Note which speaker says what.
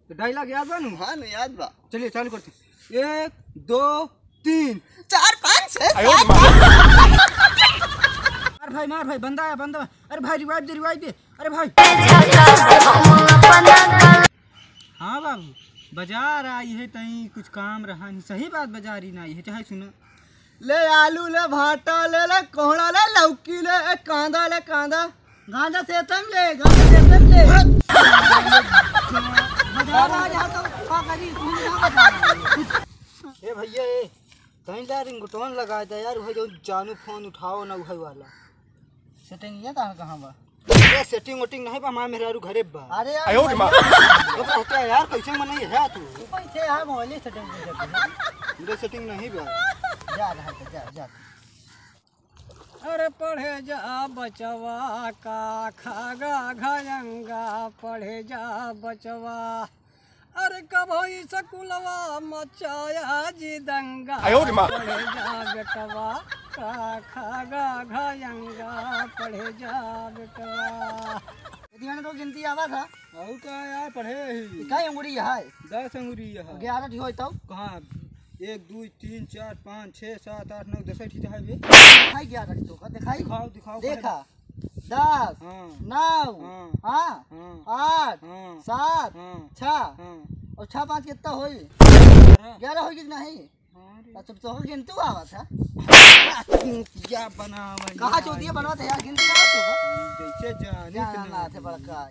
Speaker 1: तो डायलॉग याद बा नु?
Speaker 2: हाँ न याद बा।
Speaker 1: चलिए चालू करते। 1 2 3
Speaker 2: 4 5 6
Speaker 1: मार भाई बंदा है बंदा। अरे भाई रिवाइव दे। अरे भाई हाँ बाबू बाजार आई है तई कुछ काम रहा नहीं। सही बात बाजार ही ना आई है। चाहे सुनो
Speaker 2: ले आलू ले भाटा ले कोहड़ा ले लौकी ले कांदा गांजा से तुम ले बाजार आ जा तो का करी
Speaker 1: ए भैया ए कहीं ला रिंगटोन लगा दे यार। भाई जो जानू फोन उठाओ ना उठाई वाला
Speaker 2: सेटिंग ये कहां बा?
Speaker 1: ये सेटिंग वोटिंग नहीं बा। मां मेरा घरे बा।
Speaker 2: अरे यार
Speaker 1: क्या यार कैसे मनाई है तू?
Speaker 2: पैसे है मोबाइल सेटिंग
Speaker 1: मेरे सेटिंग नहीं बा।
Speaker 2: जा
Speaker 1: अरे पढ़े जा बचवा का खागा घयंगा पढ़े जा बचवा। अरे कब होई स्कूलवा मचाया जी दंगा पढ़े जा बेटवा का खागा घयंगा पढ़े जा बेटवा।
Speaker 2: दीवाना तो गिनती आवा था
Speaker 1: और का यार पढ़े
Speaker 2: का अंगुरी है
Speaker 1: 10 अंगुरी है
Speaker 2: 11 होई तो
Speaker 1: कहां 1 2 3 4 5 6 7 8 9 10 ठीक है बे।
Speaker 2: दिखाई 11 तो का
Speaker 1: दिखाओ
Speaker 2: देखा 10 9 हां 8 7 6 और 6 5 कितना होई 11 होई कि नहीं? अच्छा तो गिनती आवा था
Speaker 1: क्या बनावा
Speaker 2: कहां चौथिया बनवा था यार गिनती आवा तो
Speaker 1: जैसे जानी
Speaker 2: ना थे बड़का